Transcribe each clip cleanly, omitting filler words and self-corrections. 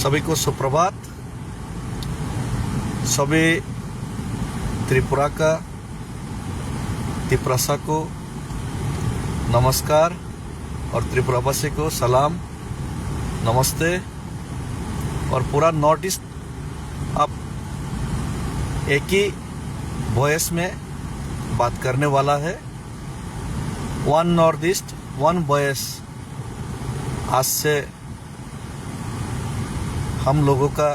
सभी को सुप्रभात। सभी त्रिपुरा का त्रिप्रसा को नमस्कार और त्रिपुरावासी को सलाम नमस्ते। और पूरा नॉर्थ ईस्ट अब एक ही वॉइस में बात करने वाला है। One north east one voice. आज से हम लोगों का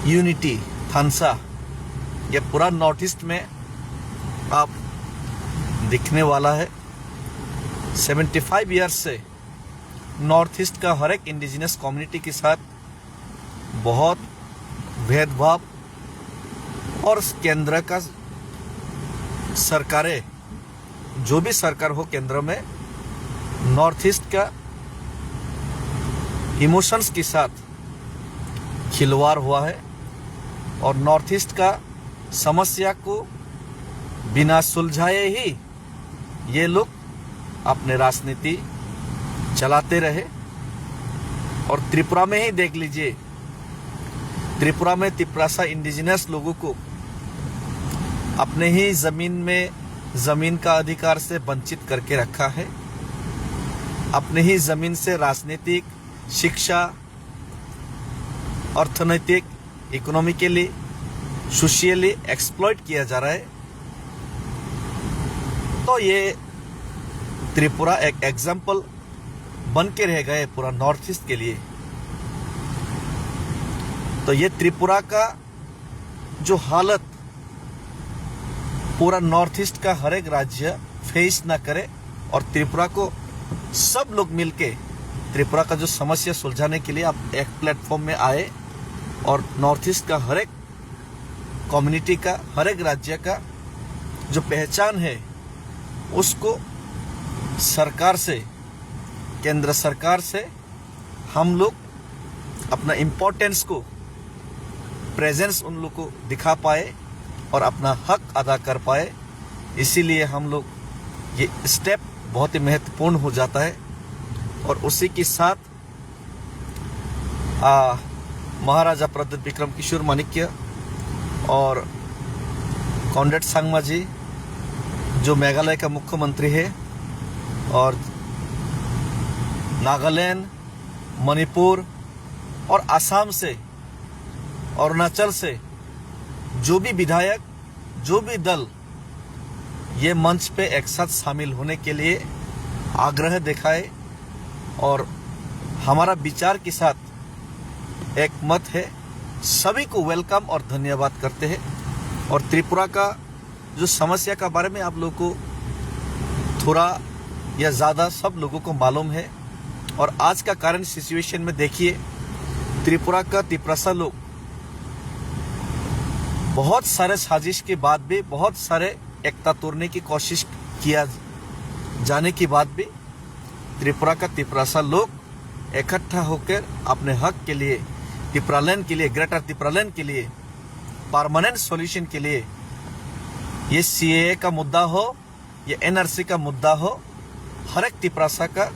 यूनिटी थानसा ये पूरा नॉर्थ ईस्ट में आप दिखने वाला है। 75 ईयर्स से नॉर्थ ईस्ट का हर एक इंडिजिनस कम्युनिटी के साथ बहुत भेदभाव और केंद्र का सरकारें जो भी सरकार हो केंद्र में नॉर्थ ईस्ट का इमोशंस के साथ खिलवाड़ हुआ है और नॉर्थ ईस्ट का समस्या को बिना सुलझाए ही ये लोग अपने राजनीति चलाते रहे। और त्रिपुरा में ही देख लीजिए, त्रिपुरा में त्रिपुरासा इंडिजिनस लोगों को अपने ही जमीन का अधिकार से वंचित करके रखा है। अपने ही जमीन से राजनीतिक, शिक्षा, अर्थनैतिक, इकोनॉमिकली, सोशियली एक्सप्लॉइट किया जा रहा है। तो ये त्रिपुरा एक एग्जाम्पल बन के रह गए पूरा नॉर्थ ईस्ट के लिए। तो ये त्रिपुरा का जो हालत पूरा नॉर्थ ईस्ट का हर एक राज्य फेस ना करे और त्रिपुरा को सब लोग मिलके त्रिपुरा का जो समस्या सुलझाने के लिए आप एक प्लेटफॉर्म में आए और नॉर्थ ईस्ट का हर एक कम्युनिटी का, हर एक राज्य का जो पहचान है उसको सरकार से, केंद्र सरकार से हम लोग अपना इम्पोर्टेंस को, प्रेजेंस उन लोग को दिखा पाए और अपना हक अदा कर पाए। इसीलिए हम लोग ये स्टेप बहुत ही महत्वपूर्ण हो जाता है। और उसी के साथ महाराजा प्रद्युत विक्रम किशोर माणिक्य और कॉनरेड संगमा जी जो मेघालय का मुख्यमंत्री है और नागालैंड, मणिपुर और असम से, अरुणाचल से जो भी विधायक, जो भी दल ये मंच पे एक साथ शामिल होने के लिए आग्रह दिखाए और हमारा विचार के साथ एक मत है, सभी को वेलकम और धन्यवाद करते हैं। और त्रिपुरा का जो समस्या का बारे में आप लोगों को थोड़ा या ज़्यादा सब लोगों को मालूम है। और आज का करंट सिचुएशन में देखिए, त्रिपुरा का त्रिप्रसा लोग बहुत सारे साजिश के बाद भी, बहुत सारे एकता तोड़ने की कोशिश किया जाने के बाद भी त्रिपुरा का त्रिप्रसा लोग इकट्ठा होकर अपने हक के लिए, त्रिपुरालैंड के लिए, ग्रेटर त्रिपुरालैंड के लिए, परमानेंट सॉल्यूशन के लिए, ये सीएए का मुद्दा हो, ये एनआरसी का मुद्दा हो, हर एक त्रिपुरासा का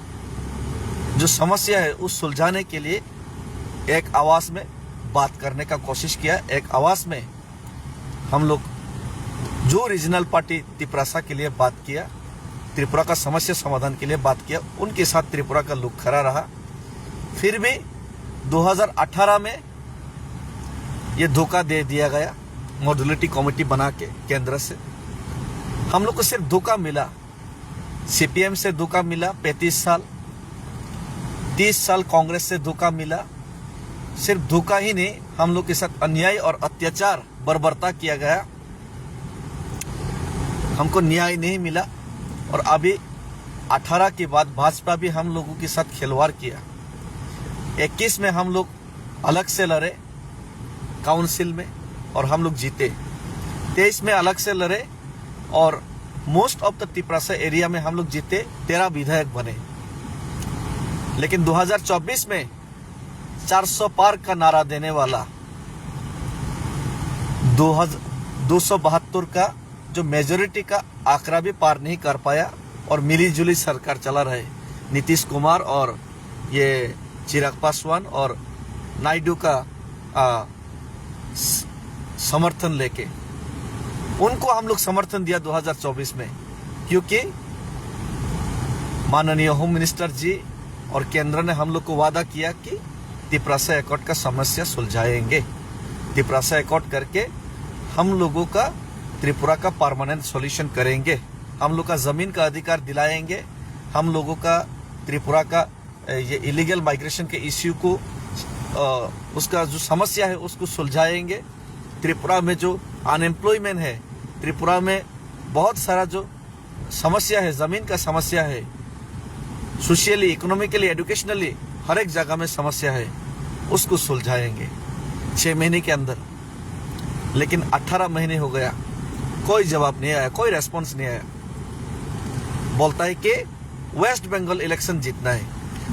जो समस्या है उस सुलझाने के लिए एक आवाज में बात करने का कोशिश किया। एक आवाज में हम लोग जो रीजनल पार्टी त्रिपुरासा के लिए बात किया, त्रिपुरा का समस्या समाधान के लिए बात किया, उनके साथ त्रिपुरा का लोग खड़ा रहा। फिर भी 2018 में ये धोखा दे दिया गया मॉड्यूलरिटी कमेटी बना के केंद्र से। हम लोग को सिर्फ धोखा मिला, सीपीएम से धोखा मिला 35 साल, 30 साल कांग्रेस से धोखा मिला। सिर्फ धोखा ही नहीं, हम लोग के साथ अन्याय और अत्याचार, बर्बरता किया गया, हमको न्याय नहीं मिला। और अभी 18 के बाद भाजपा भी हम लोगों के साथ खिलवाड़ किया। 21 में हम लोग अलग से लड़े काउंसिल में और हम लोग जीते। 23 में अलग से लड़े और मोस्ट ऑफ द त्रिपुरासा एरिया में हम लोग जीते, 13 विधायक बने। लेकिन 2024 में 400 पार का नारा देने वाला 272 का जो मेजोरिटी का आंकड़ा भी पार नहीं कर पाया और मिली जुली सरकार चला रहे नीतीश कुमार और ये चिराग पासवान और नायडू का समर्थन लेके उनको हम लोग समर्थन दिया 2024 में, क्योंकि माननीय होम मिनिस्टर जी और केंद्र ने हम लोग को वादा किया कि तिपरासा एकॉर्ड का समस्या सुलझाएंगे। तिपरासा एकॉर्ड करके हम लोगों का त्रिपुरा का परमानेंट सॉल्यूशन करेंगे, हम लोग का जमीन का अधिकार दिलाएंगे, हम लोगों का त्रिपुरा का ये इलीगल माइग्रेशन के इश्यू को उसका जो समस्या है उसको सुलझाएंगे। त्रिपुरा में जो अनएम्प्लॉयमेंट है, त्रिपुरा में बहुत सारा जो समस्या है, जमीन का समस्या है, सोशली, इकोनॉमिकली, एजुकेशनली हर एक जगह में समस्या है, उसको सुलझाएंगे 6 महीने के अंदर। लेकिन 18 महीने हो गया, कोई जवाब नहीं आया, कोई रेस्पॉन्स नहीं आया। बोलता है कि वेस्ट बंगाल इलेक्शन जीतना है।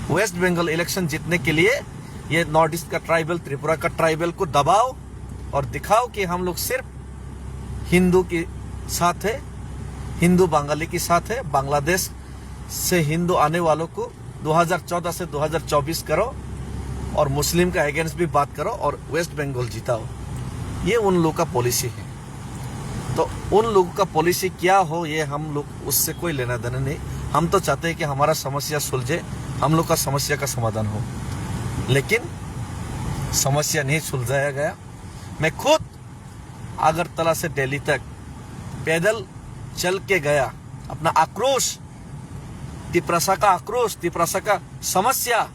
वेस्ट बंगाल इलेक्शन जीतने के लिए ये नॉर्थ ईस्ट का ट्राइबल, त्रिपुरा का ट्राइबल को दबाओ और दिखाओ कि हम लोग सिर्फ हिंदू के साथ है, हिंदू बंगाली के साथ है। बांग्लादेश से हिंदू आने वालों को 2014 से 2024 करो और मुस्लिम का अगेंस्ट भी बात करो और वेस्ट बंगाल जिताओ। ये उन लोगों का पॉलिसी है। तो उन लोगों का पॉलिसी क्या हो, ये हम लोग उससे कोई लेना देना नहीं। हम तो चाहते हैं कि हमारा समस्या सुलझे, हम लोग का समस्या का समाधान हो, लेकिन समस्या नहीं सुलझाया गया। मैं खुद अगरतला से दिल्ली तक पैदल चल के गया, अपना आक्रोश, तिपरासा का आक्रोश, तिपरासा का समस्या,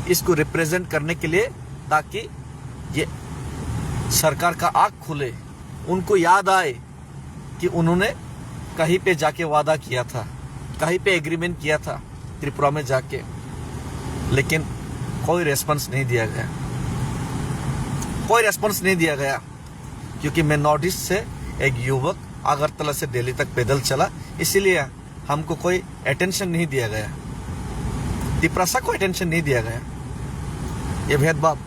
इसको रिप्रेजेंट करने के लिए, ताकि ये सरकार का आंख खुले, उनको याद आए कि उन्होंने कहीं पे जाके वादा किया था, कहीं पे एग्रीमेंट किया था त्रिपुरा में जाके, लेकिन कोई रेस्पॉन्स नहीं दिया गया, कोई रेस्पॉन्स नहीं दिया गया। क्योंकि मैं नॉर्थ ईस्ट से एक युवक अगरतला से दिल्ली तक पैदल चला, इसीलिए हमको कोई अटेंशन नहीं दिया गया, तिपरासा को अटेंशन नहीं दिया गया। ये भेदभाव,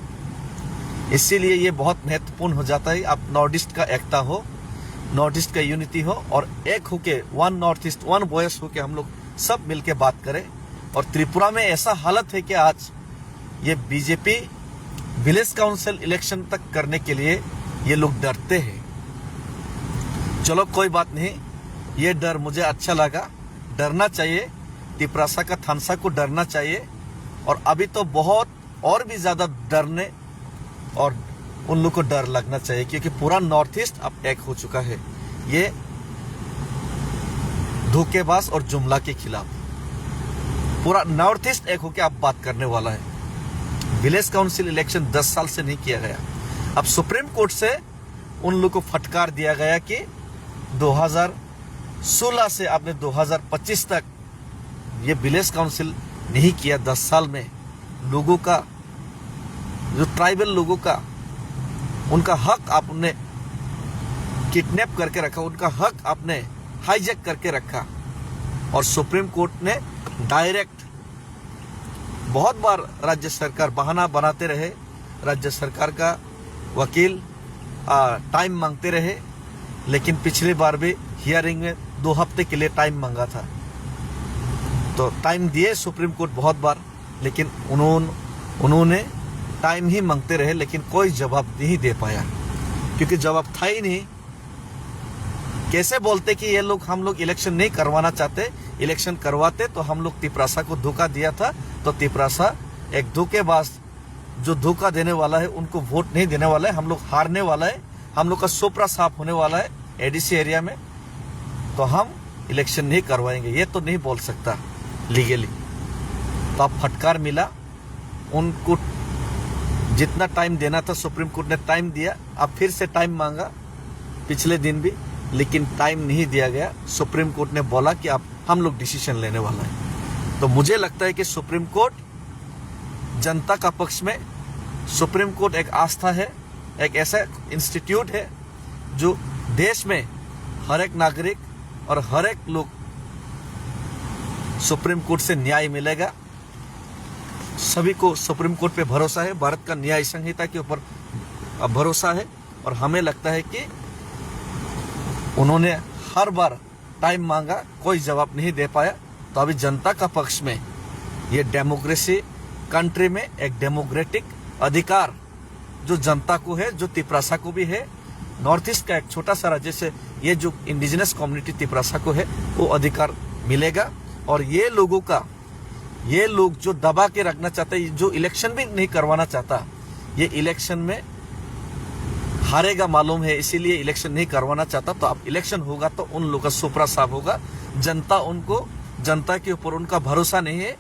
इसीलिए ये बहुत महत्वपूर्ण हो जाता है। आप नॉर्थ ईस्ट का एकता हो, नॉर्थ ईस्ट का यूनिटी हो और एक होके, one north east, one voice होके हम लोग सब मिलके बात करें। और त्रिपुरा में ऐसा हालत है कि आज ये बीजेपी विलेज काउंसिल इलेक्शन तक करने के लिए ये लोग डरते हैं। चलो कोई बात नहीं, ये डर मुझे अच्छा लगा, डरना चाहिए, तिपरासा का थानसा को डरना चाहिए। और अभी तो बहुत और भी ज्यादा डरने और उन लोग को डर लगना चाहिए, क्योंकि पूरा नॉर्थ ईस्ट अब एक हो चुका है ये धोखेबाज और जुमला के खिलाफ। पूरा नॉर्थ ईस्ट एक होकर अब बात करने वाला है। विलेज काउंसिल इलेक्शन 10 साल से नहीं किया गया। अब सुप्रीम कोर्ट से उन लोग को फटकार दिया गया कि 2016 से आपने 2025 तक ये विलेज काउंसिल नहीं किया। 10 साल में लोगों का, जो ट्राइबल लोगों का, उनका हक आपने किडनैप करके रखा, उनका हक आपने हाईजैक करके रखा। और सुप्रीम कोर्ट ने डायरेक्ट, बहुत बार राज्य सरकार बहाना बनाते रहे, राज्य सरकार का वकील टाइम मांगते रहे, लेकिन पिछली बार भी हियरिंग में 2 हफ्ते के लिए टाइम मांगा था। तो टाइम दिए सुप्रीम कोर्ट बहुत बार, लेकिन उन्होंने टाइम ही मांगते रहे, लेकिन कोई जवाब नहीं दे पाया, क्योंकि जवाब था ही नहीं। कैसे बोलते कि ये लोग, हम लोग इलेक्शन नहीं करवाना चाहते, इलेक्शन करवाते तो हम लोग तिपरासा को धोखा दिया था, तो तिपरासा एक धोखेबाज, जो धोखा देने वाला है उनको वोट नहीं देने वाला है, हम लोग हारने वाला है, हम लोग का सोपरा साफ होने वाला है एडीसी एरिया में, तो हम इलेक्शन नहीं करवाएंगे। ये तो नहीं बोल सकता लीगली। तो अब फटकार मिला, उनको जितना टाइम देना था सुप्रीम कोर्ट ने टाइम दिया, अब फिर से टाइम मांगा पिछले दिन भी, लेकिन टाइम नहीं दिया गया। सुप्रीम कोर्ट ने बोला कि अब हम लोग डिसीजन लेने वाला है। तो मुझे लगता है कि सुप्रीम कोर्ट जनता का पक्ष में, सुप्रीम कोर्ट एक आस्था है, एक ऐसा इंस्टीट्यूट है जो देश में हर एक नागरिक और हर एक लोग, सुप्रीम कोर्ट से न्याय मिलेगा। सभी को सुप्रीम कोर्ट पे भरोसा है, भारत का न्याय संहिता के ऊपर भरोसा है, और हमें लगता है कि उन्होंने हर बार टाइम मांगा, कोई जवाब नहीं दे पाया। तो अभी जनता का पक्ष में ये डेमोक्रेसी कंट्री में एक डेमोक्रेटिक अधिकार जो जनता को है, जो तिपरासा को भी है, नॉर्थ ईस्ट का एक छोटा सा राज्य से ये जो इंडिजिनस कम्युनिटी तिपरासा को है वो अधिकार मिलेगा। और ये लोग जो दबा के रखना चाहते हैं, जो इलेक्शन भी नहीं करवाना चाहता, ये इलेक्शन में हारेगा मालूम है, इसीलिए इलेक्शन नहीं करवाना चाहता। तो अब इलेक्शन होगा तो उन लोगों का सुपरा साफ होगा। जनता के ऊपर उनका भरोसा नहीं है,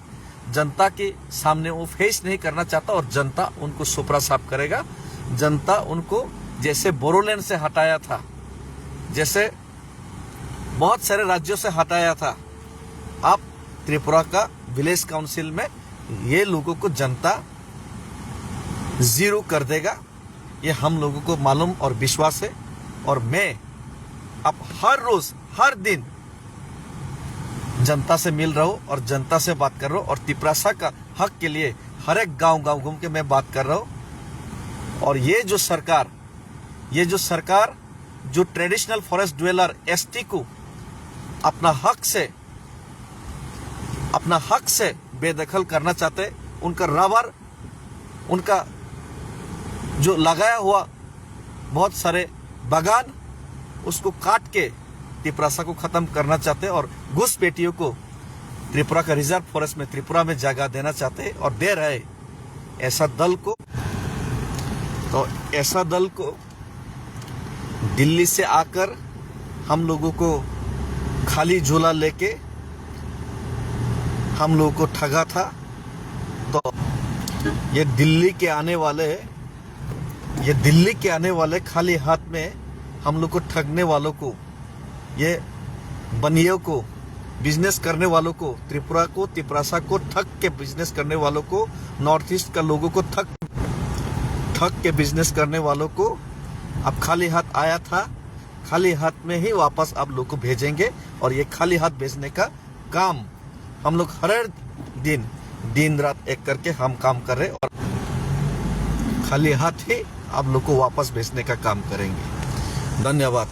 जनता के सामने वो फेस नहीं करना चाहता और जनता उनको सुपरा साफ करेगा। जनता उनको जैसे बोरोलैंड से हटाया था, जैसे बहुत सारे राज्यों से हटाया था, अब त्रिपुरा का विलेज काउंसिल में ये लोगों को जनता जीरो कर देगा, ये हम लोगों को मालूम और विश्वास है। और मैं अब हर रोज हर दिन जनता से मिल रहा हूं और जनता से बात कर रहा हूं और तिपरासा का हक के लिए हर एक गांव घूम के मैं बात कर रहा हूं। और ये जो सरकार जो ट्रेडिशनल फॉरेस्ट ड्वेलर एसटी को अपना हक से बेदखल करना चाहते, उनका रबर, उनका जो लगाया हुआ बहुत सारे बागान, उसको काट के तिपरासा को खत्म करना चाहते और घुसपैठियों को त्रिपुरा का रिजर्व फॉरेस्ट में त्रिपुरा में जगह देना चाहते और दे रहे। ऐसा दल को दिल्ली से आकर हम लोगों को खाली झोला लेके हम लोगों को ठगा था। तो ये दिल्ली के आने वाले खाली हाथ में हम लोग को ठगने वालों को, ये बनियों को, बिजनेस करने वालों को, त्रिपुरा को, तिपरासा को ठग के बिजनेस करने वालों को, नॉर्थ ईस्ट का लोगों को ठग के बिजनेस करने वालों को अब खाली हाथ आया था, खाली हाथ में ही वापस आप लोग को भेजेंगे। और ये खाली हाथ भेजने का काम हम लोग हर दिन रात एक करके हम काम कर रहे और खाली हाथ ही आप लोग को वापस भेजने का काम करेंगे। धन्यवाद।